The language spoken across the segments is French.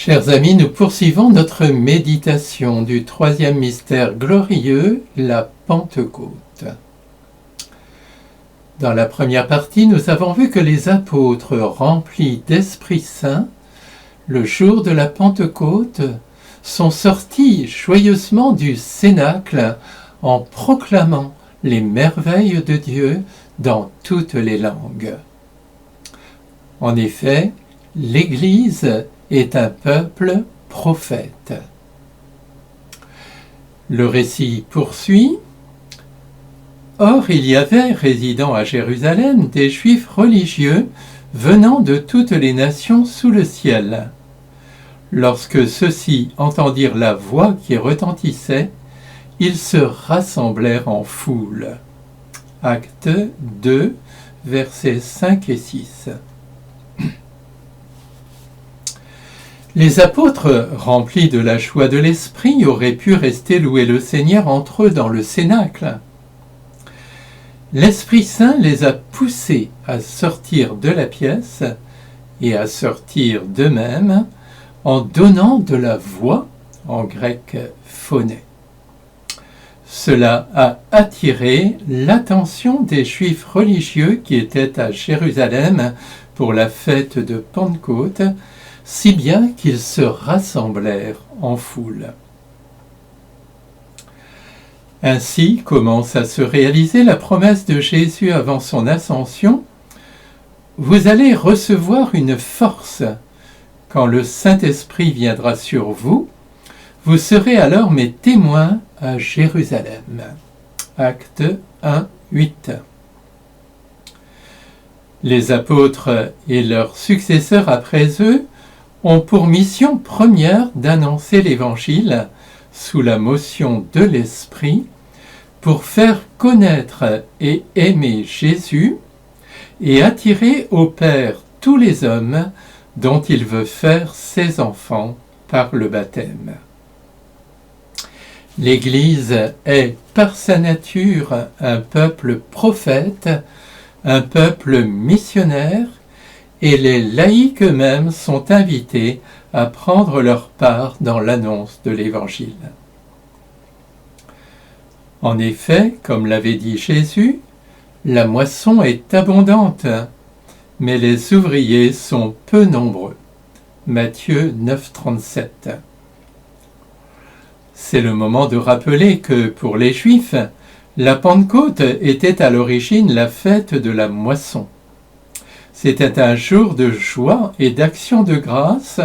Chers amis, nous poursuivons notre méditation du troisième mystère glorieux, la Pentecôte. Dans la première partie, nous avons vu que les apôtres remplis d'Esprit Saint, le jour de la Pentecôte, sont sortis joyeusement du cénacle en proclamant les merveilles de Dieu dans toutes les langues. En effet, l'Église est un peuple prophète. Le récit poursuit. Or, il y avait résidant à Jérusalem des Juifs religieux venant de toutes les nations sous le ciel. Lorsque ceux-ci entendirent la voix qui retentissait, ils se rassemblèrent en foule. Acte 2, versets 5 et 6. Les apôtres, remplis de la joie de l'Esprit, auraient pu rester louer le Seigneur entre eux dans le cénacle. L'Esprit Saint les a poussés à sortir de la pièce et à sortir d'eux-mêmes en donnant de la voix, en grec phonē. Cela a attiré l'attention des Juifs religieux qui étaient à Jérusalem pour la fête de Pentecôte, si bien qu'ils se rassemblèrent en foule. Ainsi commence à se réaliser la promesse de Jésus avant son ascension. Vous allez recevoir une force. Quand le Saint-Esprit viendra sur vous, vous serez alors mes témoins à Jérusalem. Acte 1, 8. Les apôtres et leurs successeurs après eux ont pour mission première d'annoncer l'Évangile sous la motion de l'Esprit pour faire connaître et aimer Jésus et attirer au Père tous les hommes dont il veut faire ses enfants par le baptême. L'Église est par sa nature un peuple prophète, un peuple missionnaire, et les laïcs eux-mêmes sont invités à prendre leur part dans l'annonce de l'Évangile. En effet, comme l'avait dit Jésus, la moisson est abondante, mais les ouvriers sont peu nombreux. Matthieu 9, 37. C'est le moment de rappeler que pour les Juifs, la Pentecôte était à l'origine la fête de la moisson. C'était un jour de joie et d'action de grâce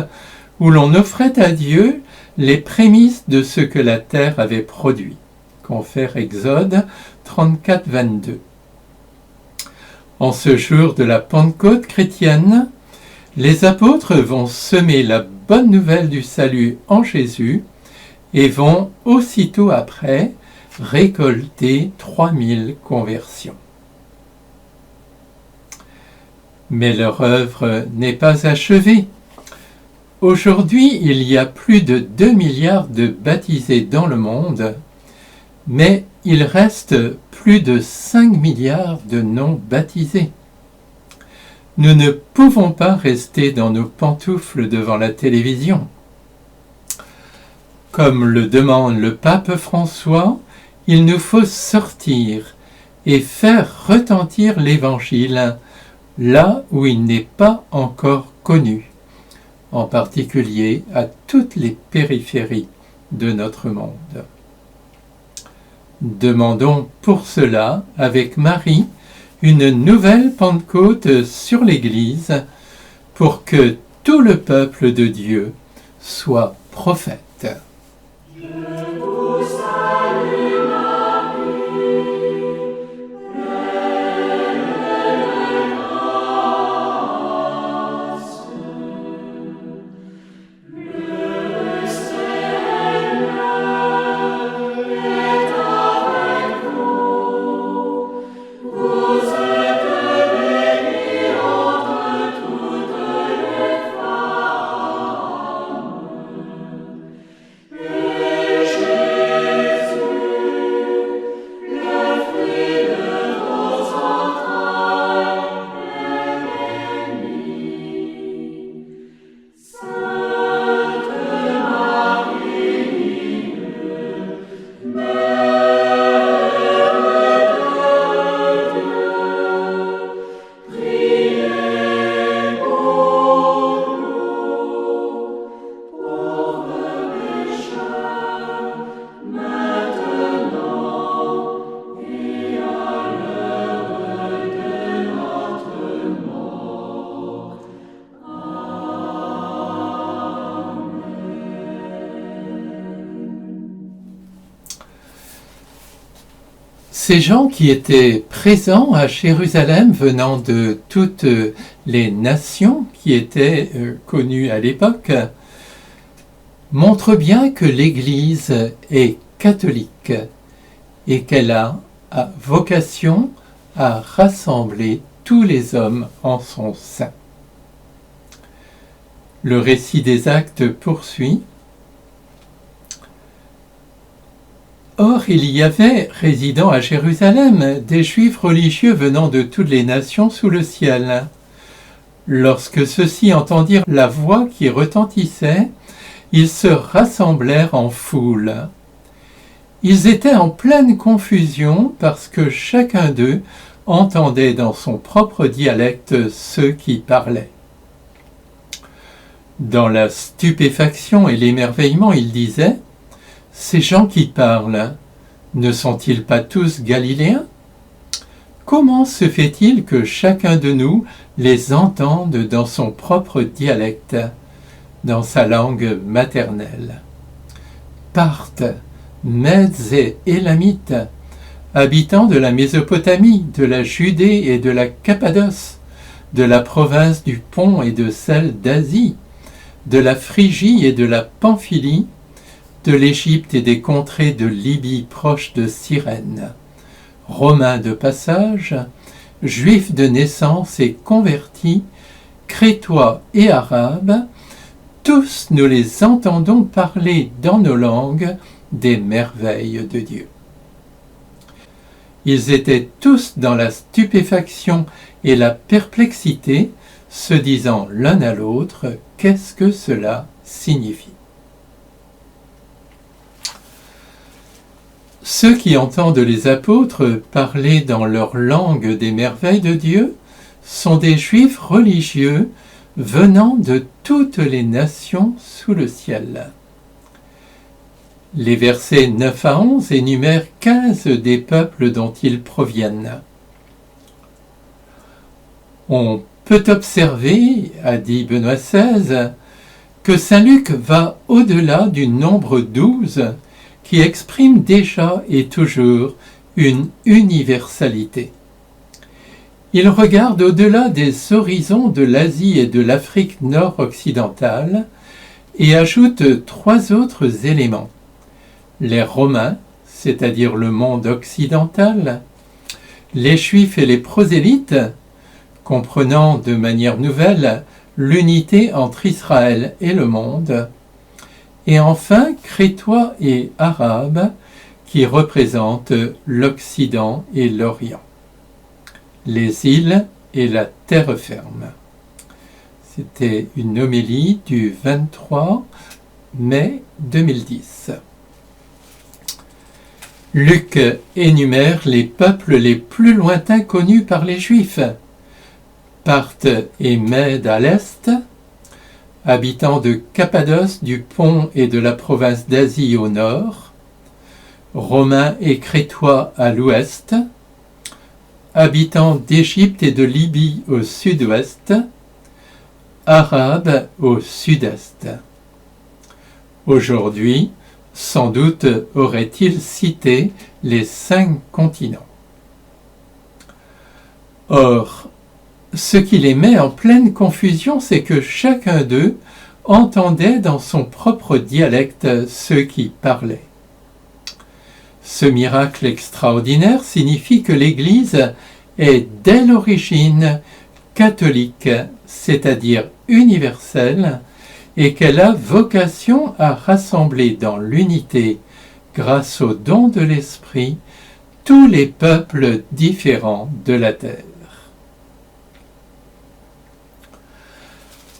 où l'on offrait à Dieu les prémices de ce que la terre avait produit. Confère Exode 34, 22. En ce jour de la Pentecôte chrétienne, les apôtres vont semer la bonne nouvelle du salut en Jésus et vont aussitôt après récolter 3000 conversions. Mais leur œuvre n'est pas achevée. Aujourd'hui, il y a plus de 2 milliards de baptisés dans le monde, mais il reste plus de 5 milliards de non-baptisés. Nous ne pouvons pas rester dans nos pantoufles devant la télévision. Comme le demande le pape François, il nous faut sortir et faire retentir l'Évangile là où il n'est pas encore connu, en particulier à toutes les périphéries de notre monde. Demandons pour cela, avec Marie, une nouvelle Pentecôte sur l'Église pour que tout le peuple de Dieu soit prophète. Ces gens qui étaient présents à Jérusalem venant de toutes les nations qui étaient connues à l'époque montrent bien que l'Église est catholique et qu'elle a vocation à rassembler tous les hommes en son sein. Le récit des Actes poursuit. Or, il y avait, résidant à Jérusalem, des Juifs religieux venant de toutes les nations sous le ciel. Lorsque ceux-ci entendirent la voix qui retentissait, ils se rassemblèrent en foule. Ils étaient en pleine confusion parce que chacun d'eux entendait dans son propre dialecte ceux qui parlaient. Dans la stupéfaction et l'émerveillement, ils disaient: ces gens qui parlent, ne sont-ils pas tous galiléens? Comment se fait-il que chacun de nous les entende dans son propre dialecte, dans sa langue maternelle? Parthes, Mèdes et Élamites, habitants de la Mésopotamie, de la Judée et de la Cappadoce, de la province du Pont et de celle d'Asie, de la Phrygie et de la Pamphylie, de l'Égypte et des contrées de Libye proches de Cyrène, Romains de passage, Juifs de naissance et convertis, Crétois et Arabes, tous nous les entendons parler dans nos langues des merveilles de Dieu. Ils étaient tous dans la stupéfaction et la perplexité, se disant l'un à l'autre: qu'est-ce que cela signifie? Ceux qui entendent les apôtres parler dans leur langue des merveilles de Dieu sont des Juifs religieux venant de toutes les nations sous le ciel. Les versets 9 à 11 énumèrent 15 des peuples dont ils proviennent. On peut observer, a dit Benoît XVI, que saint Luc va au-delà du nombre 12 qui exprime déjà et toujours une universalité. Il regarde au-delà des horizons de l'Asie et de l'Afrique nord-occidentale et ajoute 3 autres éléments: les Romains, c'est-à-dire le monde occidental, les Juifs et les prosélytes, comprenant de manière nouvelle l'unité entre Israël et le monde, et enfin Crétois et Arabes, qui représentent l'Occident et l'Orient, les îles et la terre ferme. C'était une homélie du 23 mai 2010. Luc énumère les peuples les plus lointains connus par les Juifs: Parthes et Mèdes à l'est, habitants de Cappadoce, du Pont et de la province d'Asie au nord, Romains et Crétois à l'ouest, habitants d'Égypte et de Libye au sud-ouest, Arabes au sud-est. Aujourd'hui, sans doute aurait-il cité les 5 continents. Or, ce qui les met en pleine confusion, c'est que chacun d'eux entendait dans son propre dialecte ceux qui parlaient. Ce miracle extraordinaire signifie que l'Église est dès l'origine catholique, c'est-à-dire universelle, et qu'elle a vocation à rassembler dans l'unité, grâce au don de l'Esprit, tous les peuples différents de la terre.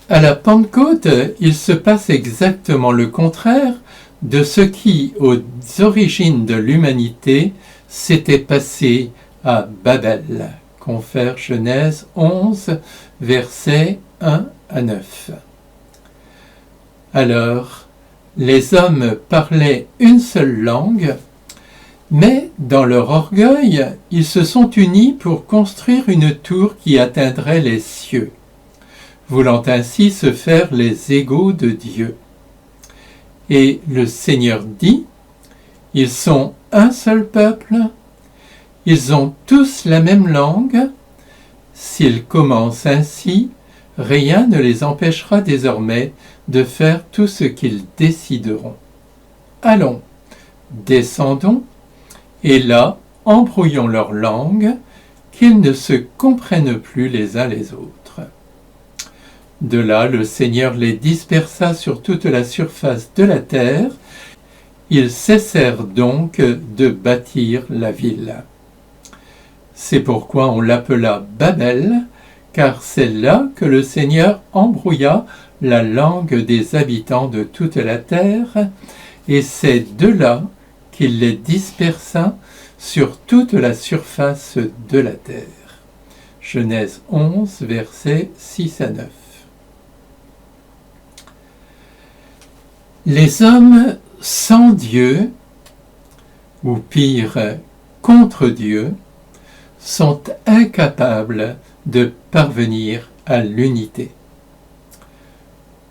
À la Pentecôte, il se passe exactement le contraire de ce qui, aux origines de l'humanité, s'était passé à Babel. Confère Genèse 11, versets 1 à 9. Alors, les hommes parlaient une seule langue, mais dans leur orgueil, ils se sont unis pour construire une tour qui atteindrait les cieux, voulant ainsi se faire les égaux de Dieu. Et le Seigneur dit: ils sont un seul peuple, Ils ont tous la même langue. S'ils commencent ainsi, rien ne les empêchera désormais de faire tout ce qu'ils décideront. Allons, descendons, et là, embrouillons leur langue, qu'ils ne se comprennent plus les uns les autres. De là, le Seigneur les dispersa sur toute la surface de la terre. Ils cessèrent donc de bâtir la ville. C'est pourquoi on l'appela Babel, car c'est là que le Seigneur embrouilla la langue des habitants de toute la terre, et c'est de là qu'il les dispersa sur toute la surface de la terre. Genèse 11, versets 6 à 9. Les hommes sans Dieu, ou pire, contre Dieu, sont incapables de parvenir à l'unité.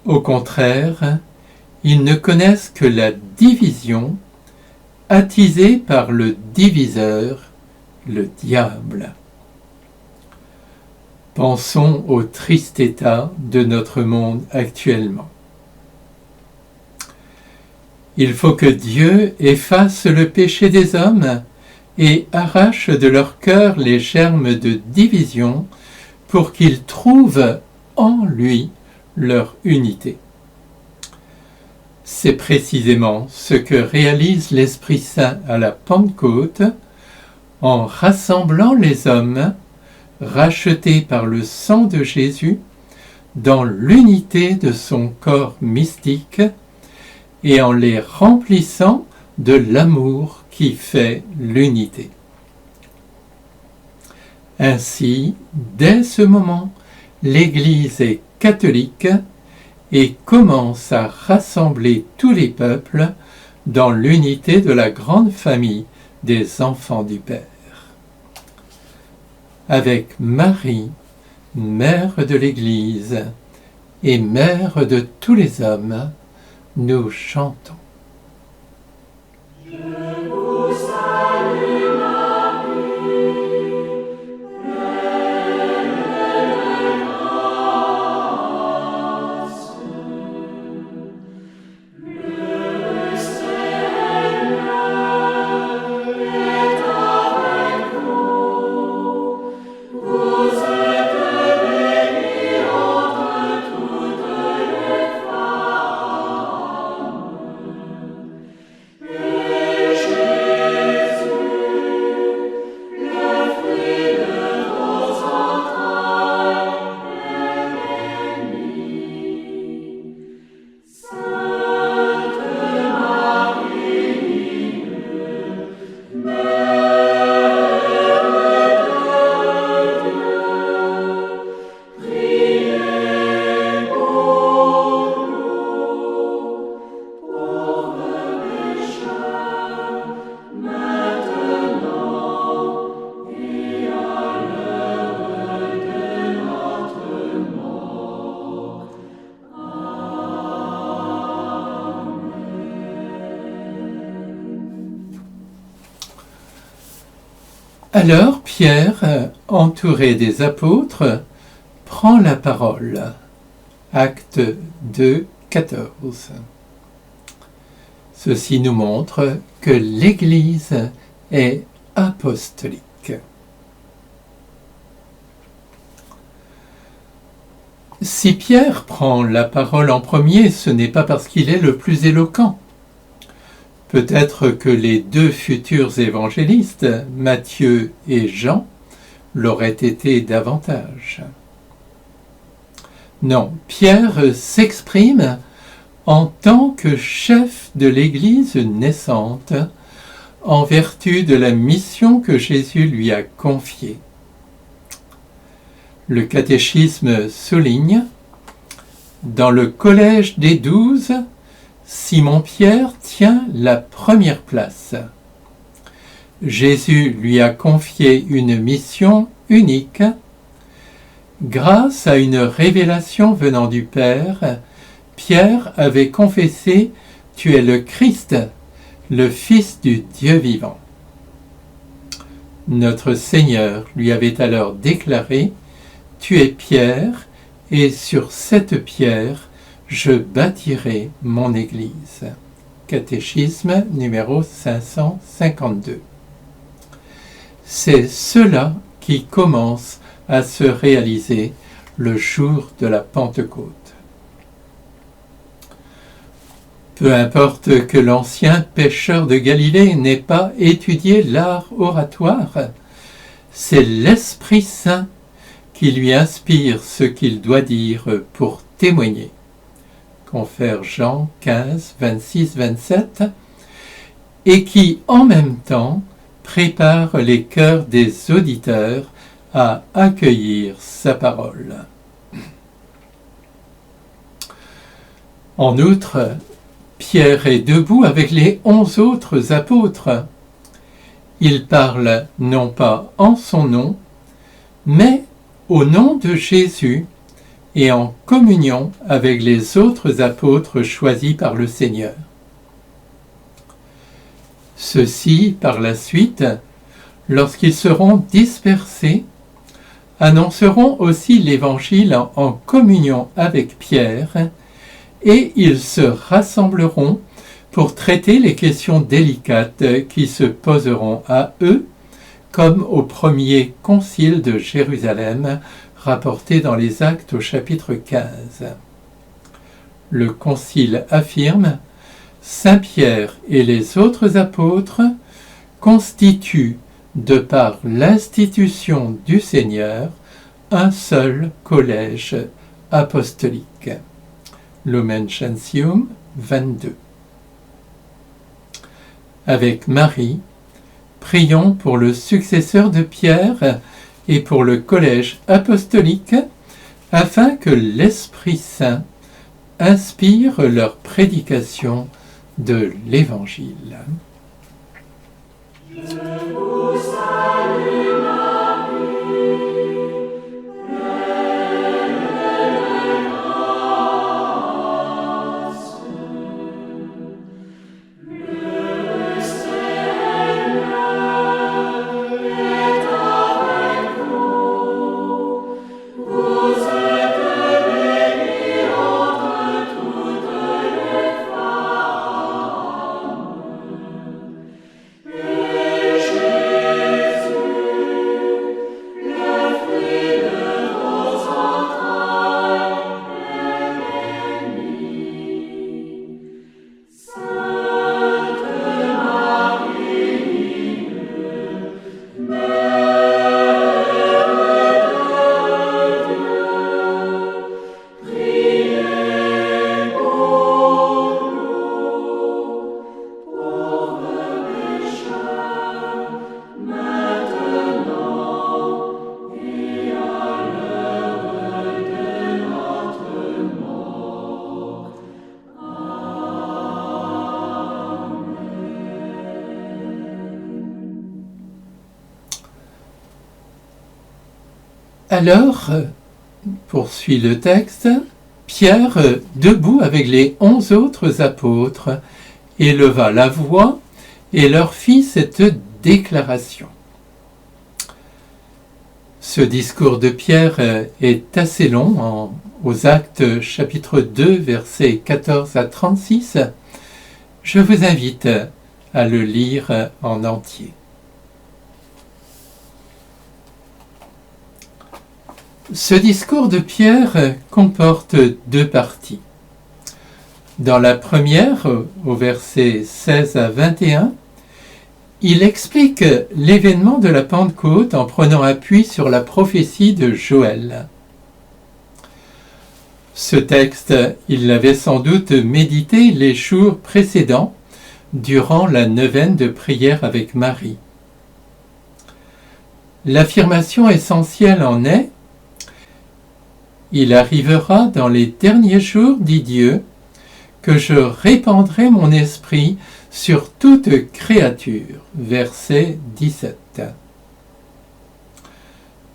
Au contraire, ils ne connaissent que la division, attisée par le diviseur, le diable. Pensons au triste état de notre monde actuellement. Il faut que Dieu efface le péché des hommes et arrache de leur cœur les germes de division pour qu'ils trouvent en lui leur unité. C'est précisément ce que réalise l'Esprit Saint à la Pentecôte en rassemblant les hommes rachetés par le sang de Jésus dans l'unité de son corps mystique et en les remplissant de l'amour qui fait l'unité. Ainsi, dès ce moment, l'Église est catholique et commence à rassembler tous les peuples dans l'unité de la grande famille des enfants du Père. Avec Marie, mère de l'Église et mère de tous les hommes, nous chantons. Alors Pierre, entouré des apôtres, prend la parole. Acte 2, 14. Ceci nous montre que l'Église est apostolique. Si Pierre prend la parole en premier, ce n'est pas parce qu'il est le plus éloquent. Peut-être que les deux futurs évangélistes, Matthieu et Jean, l'auraient été davantage. Non, Pierre s'exprime en tant que chef de l'Église naissante, en vertu de la mission que Jésus lui a confiée. Le catéchisme souligne, dans le collège des 12, Simon-Pierre tient la première place. Jésus lui a confié une mission unique. Grâce à une révélation venant du Père, Pierre avait confessé « Tu es le Christ, le Fils du Dieu vivant ». Notre Seigneur lui avait alors déclaré « Tu es Pierre, et sur cette pierre, je bâtirai mon Église. » Catéchisme numéro 552. C'est cela qui commence à se réaliser le jour de la Pentecôte. Peu importe que l'ancien pêcheur de Galilée n'ait pas étudié l'art oratoire, c'est l'Esprit Saint qui lui inspire ce qu'il doit dire pour témoigner. Confère Jean 15, 26, 27, et qui, en même temps, prépare les cœurs des auditeurs à accueillir sa parole. En outre, Pierre est debout avec les 11 autres apôtres. Il parle non pas en son nom, mais au nom de Jésus et en communion avec les autres apôtres choisis par le Seigneur. Ceux-ci, par la suite, lorsqu'ils seront dispersés, annonceront aussi l'Évangile en communion avec Pierre, et ils se rassembleront pour traiter les questions délicates qui se poseront à eux, comme au premier concile de Jérusalem, rapporté dans les Actes au chapitre 15. Le concile affirme « Saint Pierre et les autres apôtres constituent, de par l'institution du Seigneur, un seul collège apostolique. » Lumen Gentium 22. Avec Marie, prions pour le successeur de Pierre et pour le collège apostolique, afin que l'Esprit Saint inspire leur prédication de l'Évangile. Alors, poursuit le texte, Pierre, debout avec les 11 autres apôtres, éleva la voix et leur fit cette déclaration. Ce discours de Pierre est assez long, aux Actes chapitre 2, versets 14 à 36. Je vous invite à le lire en entier. Ce discours de Pierre comporte deux parties. Dans la première, au verset 16 à 21, il explique l'événement de la Pentecôte en prenant appui sur la prophétie de Joël. Ce texte, il l'avait sans doute médité les jours précédents, durant la neuvaine de prière avec Marie. L'affirmation essentielle en est « Il arrivera dans les derniers jours, dit Dieu, que je répandrai mon esprit sur toute créature. » Verset 17.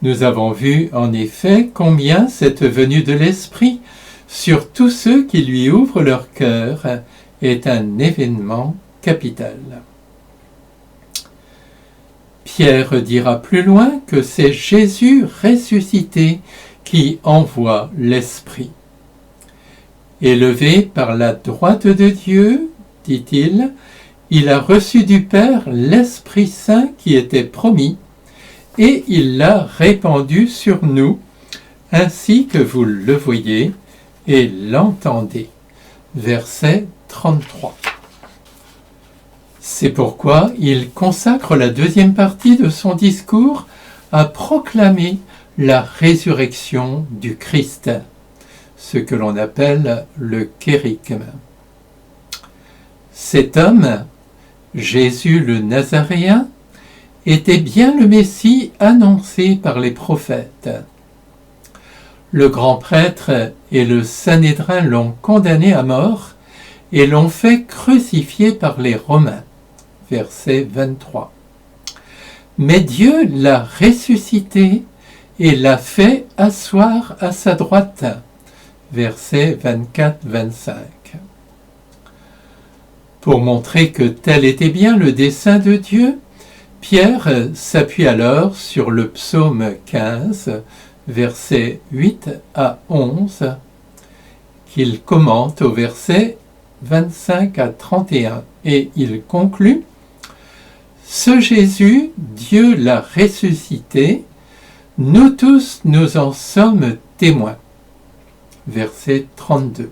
Nous avons vu en effet combien cette venue de l'Esprit sur tous ceux qui lui ouvrent leur cœur est un événement capital. Pierre dira plus loin que c'est Jésus ressuscité qui envoie l'Esprit. Élevé par la droite de Dieu, dit-il, il a reçu du Père l'Esprit Saint qui était promis, et il l'a répandu sur nous, ainsi que vous le voyez et l'entendez. Verset 33. C'est pourquoi il consacre la deuxième partie de son discours à proclamer la résurrection du Christ, ce que l'on appelle le kérygme. Cet homme, Jésus le Nazaréen, était bien le Messie annoncé par les prophètes. Le grand prêtre et le Sanhédrin l'ont condamné à mort et l'ont fait crucifier par les Romains. Verset 23. Mais Dieu l'a ressuscité et l'a fait asseoir à sa droite. Versets 24-25. Pour montrer que tel était bien le dessein de Dieu, Pierre s'appuie alors sur le psaume 15, versets 8 à 11, qu'il commente au verset 25 à 31, et il conclut « Ce Jésus, Dieu l'a ressuscité, nous tous nous en sommes témoins. » Verset 32.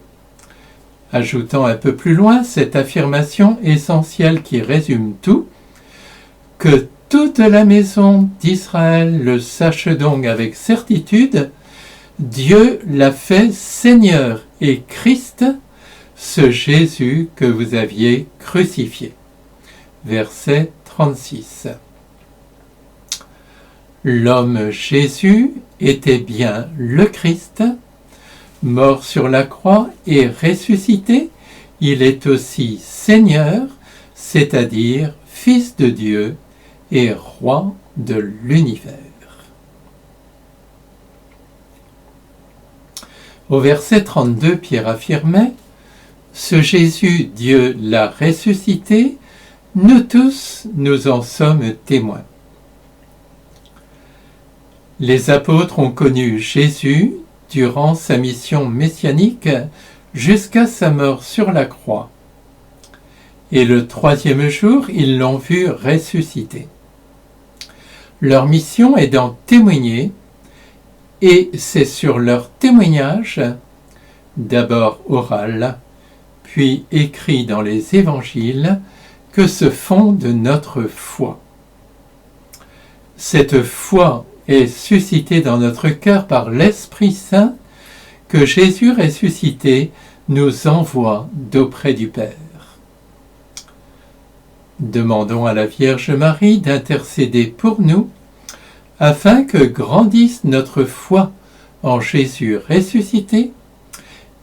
Ajoutant un peu plus loin cette affirmation essentielle qui résume tout, que toute la maison d'Israël le sache donc avec certitude, Dieu l'a fait Seigneur et Christ, ce Jésus que vous aviez crucifié. Verset 36. L'homme Jésus était bien le Christ, mort sur la croix et ressuscité, il est aussi Seigneur, c'est-à-dire Fils de Dieu et Roi de l'univers. Au verset 32, Pierre affirmait « Ce Jésus, Dieu l'a ressuscité, nous tous, nous en sommes témoins. » Les apôtres ont connu Jésus durant sa mission messianique jusqu'à sa mort sur la croix. Et le troisième jour, ils l'ont vu ressusciter. Leur mission est d'en témoigner, et c'est sur leur témoignage, d'abord oral, puis écrit dans les évangiles, que se fonde notre foi. Cette foi est suscitée dans notre cœur par l'Esprit Saint que Jésus ressuscité nous envoie d'auprès du Père. Demandons à la Vierge Marie d'intercéder pour nous afin que grandisse notre foi en Jésus ressuscité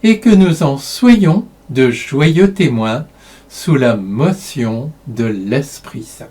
et que nous en soyons de joyeux témoins sous la motion de l'Esprit Saint.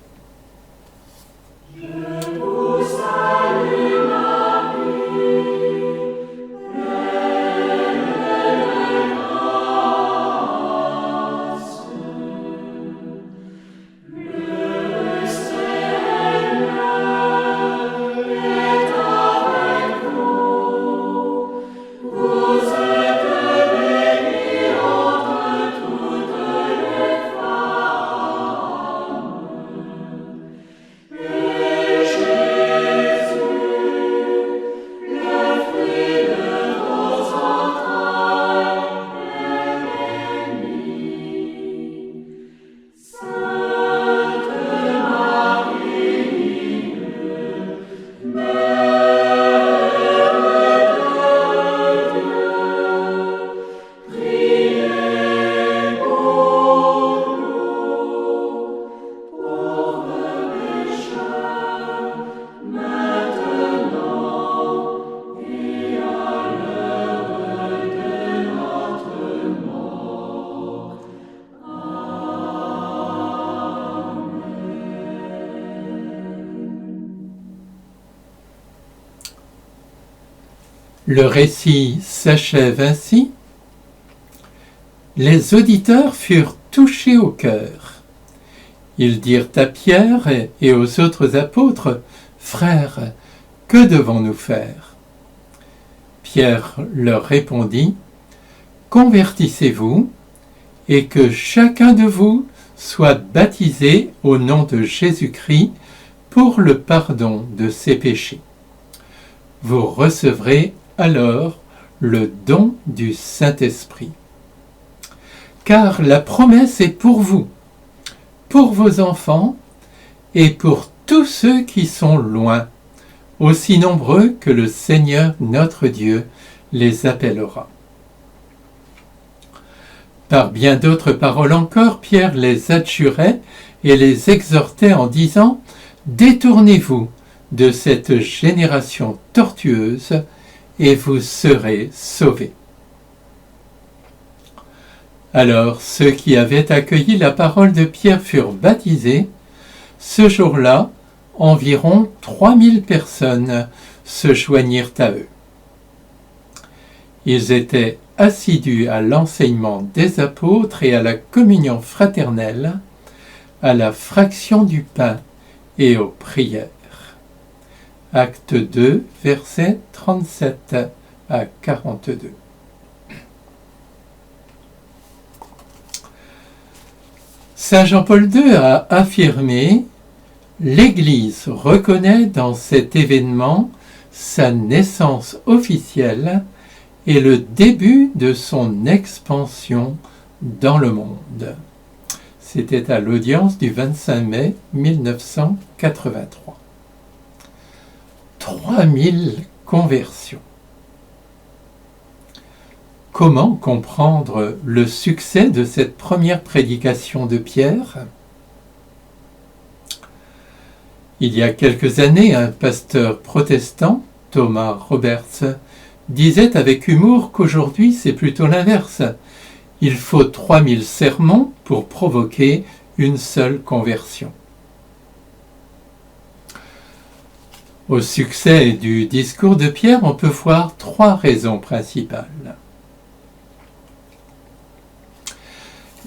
Le récit s'achève ainsi. Les auditeurs furent touchés au cœur. Ils dirent à Pierre et aux autres apôtres, « Frères, que devons-nous faire ?» Pierre leur répondit, « Convertissez-vous, et que chacun de vous soit baptisé au nom de Jésus-Christ pour le pardon de ses péchés. Vous recevrez alors le don du Saint-Esprit. Car la promesse est pour vous, pour vos enfants et pour tous ceux qui sont loin, aussi nombreux que le Seigneur notre Dieu les appellera. » Par bien d'autres paroles encore, Pierre les adjurait et les exhortait en disant « Détournez-vous de cette génération tortueuse et vous serez sauvés. » Alors ceux qui avaient accueilli la parole de Pierre furent baptisés. Ce jour-là, environ 3000 personnes se joignirent à eux. Ils étaient assidus à l'enseignement des apôtres et à la communion fraternelle, à la fraction du pain et aux prières. Acte 2, versets 37 à 42. Saint Jean-Paul II a affirmé « L'Église reconnaît dans cet événement sa naissance officielle et le début de son expansion dans le monde. » C'était à l'audience du 25 mai 1983. 3000 conversions. Comment comprendre le succès de cette première prédication de Pierre ? Il y a quelques années, un pasteur protestant, Thomas Roberts, disait avec humour qu'aujourd'hui c'est plutôt l'inverse. Il faut 3000 sermons pour provoquer une seule conversion. Au succès du discours de Pierre, on peut voir 3 raisons principales.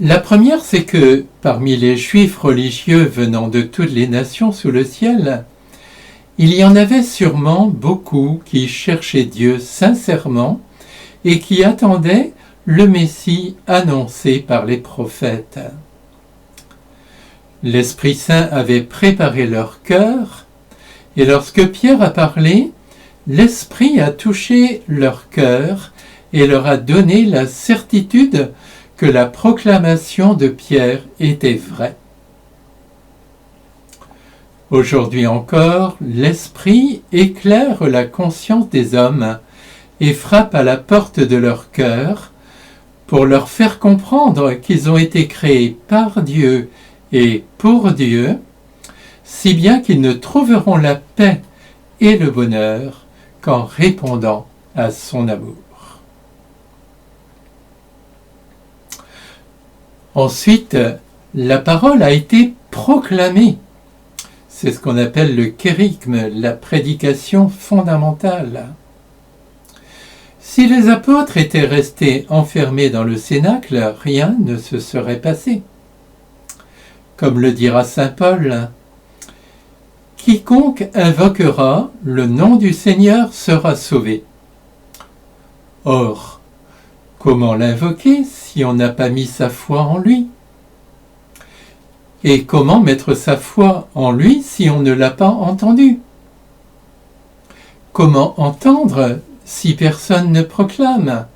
La première, c'est que parmi les Juifs religieux venant de toutes les nations sous le ciel, il y en avait sûrement beaucoup qui cherchaient Dieu sincèrement et qui attendaient le Messie annoncé par les prophètes. L'Esprit Saint avait préparé leur cœur, et lorsque Pierre a parlé, l'Esprit a touché leur cœur et leur a donné la certitude que la proclamation de Pierre était vraie. Aujourd'hui encore, l'Esprit éclaire la conscience des hommes et frappe à la porte de leur cœur pour leur faire comprendre qu'ils ont été créés par Dieu et pour Dieu, si bien qu'ils ne trouveront la paix et le bonheur qu'en répondant à son amour. Ensuite, la parole a été proclamée. C'est ce qu'on appelle le kérygme, la prédication fondamentale. Si les apôtres étaient restés enfermés dans le cénacle, rien ne se serait passé. Comme le dira saint Paul, « Quiconque invoquera le nom du Seigneur sera sauvé. » Or, comment l'invoquer si on n'a pas mis sa foi en lui ? Et comment mettre sa foi en lui si on ne l'a pas entendu ? Comment entendre si personne ne proclame ?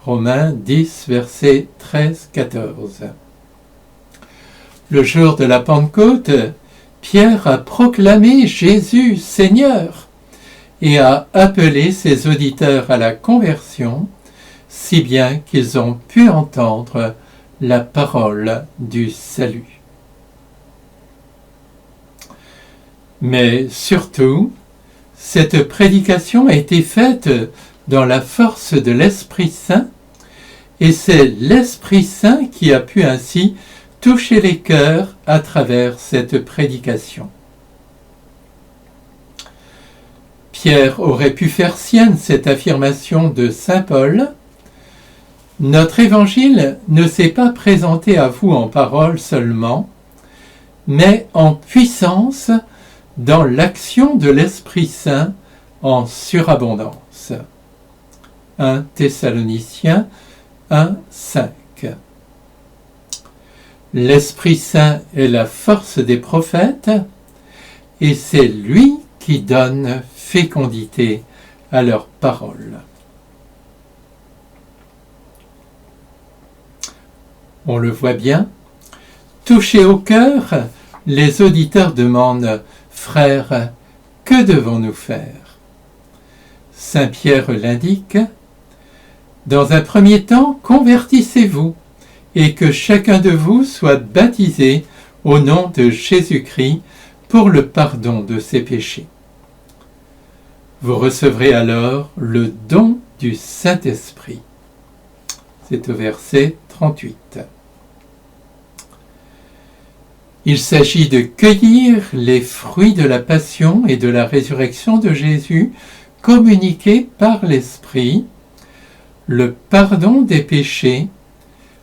Romains 10, versets 13-14. Le jour de la Pentecôte, Pierre a proclamé Jésus Seigneur et a appelé ses auditeurs à la conversion, si bien qu'ils ont pu entendre la parole du salut. Mais surtout, cette prédication a été faite dans la force de l'Esprit Saint, et c'est l'Esprit Saint qui a pu ainsi toucher les cœurs à travers cette prédication. Pierre aurait pu faire sienne cette affirmation de saint Paul. Notre évangile ne s'est pas présenté à vous en parole seulement, mais en puissance dans l'action de l'Esprit Saint en surabondance. 1 Thessaloniciens 1, 5. L'Esprit Saint est la force des prophètes et c'est lui qui donne fécondité à leurs paroles. On le voit bien, touchés au cœur, les auditeurs demandent « Frères, que devons-nous faire ?» Saint Pierre l'indique « Dans un premier temps, convertissez-vous et que chacun de vous soit baptisé au nom de Jésus-Christ pour le pardon de ses péchés. Vous recevrez alors le don du Saint-Esprit. » C'est au verset 38. Il s'agit de cueillir les fruits de la passion et de la résurrection de Jésus communiqués par l'Esprit, le pardon des péchés,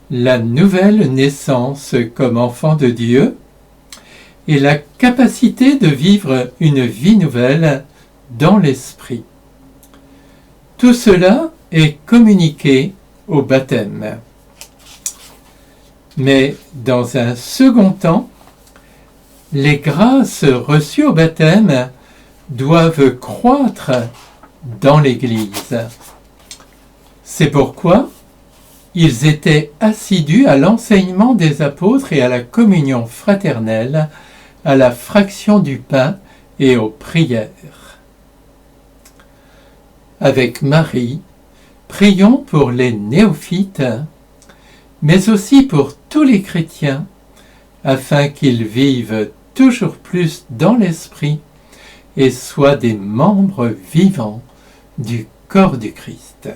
la nouvelle naissance comme enfant de Dieu et la capacité de vivre une vie nouvelle dans l'Esprit. Tout cela est communiqué au baptême. Mais dans un second temps, les grâces reçues au baptême doivent croître dans l'Église. C'est pourquoi ils étaient assidus à l'enseignement des apôtres et à la communion fraternelle, à la fraction du pain et aux prières. Avec Marie, prions pour les néophytes, mais aussi pour tous les chrétiens, afin qu'ils vivent toujours plus dans l'Esprit et soient des membres vivants du corps du Christ.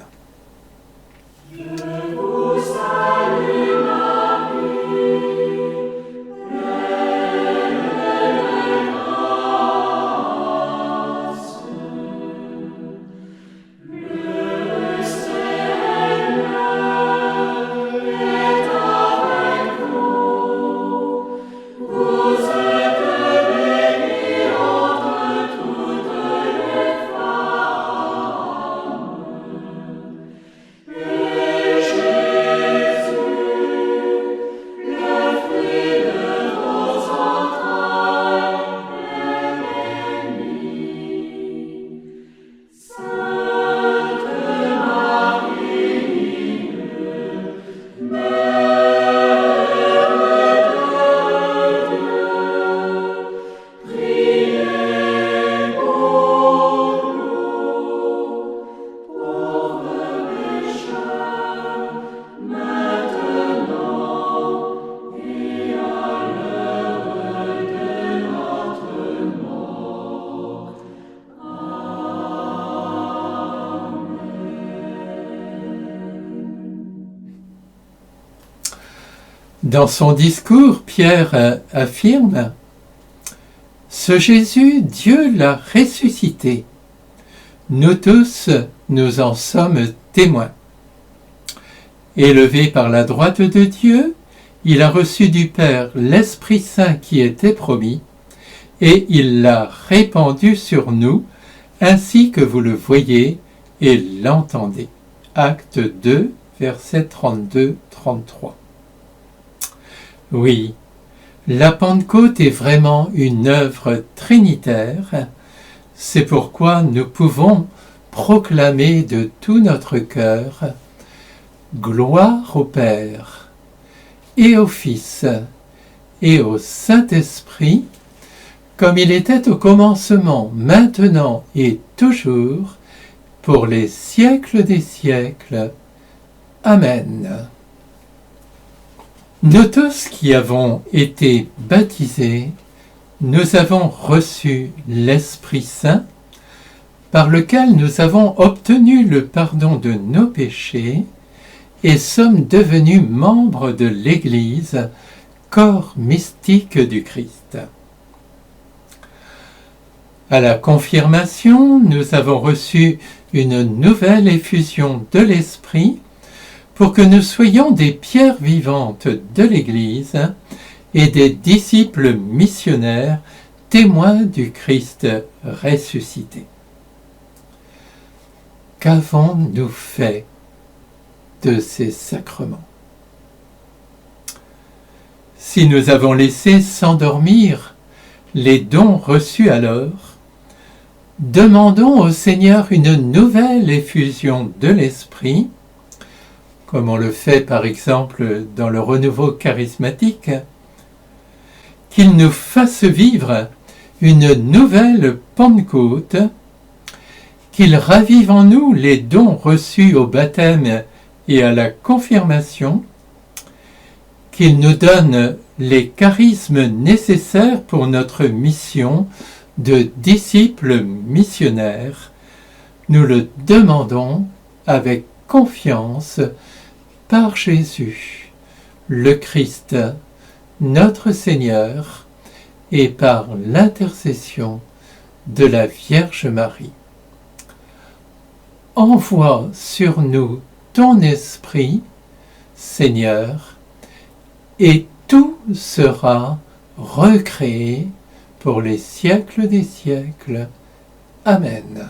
Dans son discours, Pierre affirme « Ce Jésus, Dieu l'a ressuscité. Nous tous, nous en sommes témoins. Élevé par la droite de Dieu, il a reçu du Père l'Esprit Saint qui était promis, et il l'a répandu sur nous, ainsi que vous le voyez et l'entendez. » Acte 2, versets 32-33. Oui, la Pentecôte est vraiment une œuvre trinitaire. C'est pourquoi nous pouvons proclamer de tout notre cœur « Gloire au Père, et au Fils, et au Saint-Esprit, comme il était au commencement, maintenant et toujours, pour les siècles des siècles. Amen. » Nous tous qui avons été baptisés, nous avons reçu l'Esprit Saint, par lequel nous avons obtenu le pardon de nos péchés et sommes devenus membres de l'Église, corps mystique du Christ. À la confirmation, nous avons reçu une nouvelle effusion de l'Esprit pour que nous soyons des pierres vivantes de l'Église et des disciples missionnaires, témoins du Christ ressuscité. Qu'avons-nous fait de ces sacrements? Si nous avons laissé s'endormir les dons reçus alors, demandons au Seigneur une nouvelle effusion de l'Esprit, comme on le fait par exemple dans le renouveau charismatique, qu'il nous fasse vivre une nouvelle Pentecôte, qu'il ravive en nous les dons reçus au baptême et à la confirmation, qu'il nous donne les charismes nécessaires pour notre mission de disciples missionnaires. Nous le demandons avec confiance par Jésus, le Christ, notre Seigneur, et par l'intercession de la Vierge Marie. Envoie sur nous ton esprit, Seigneur, et tout sera recréé pour les siècles des siècles. Amen.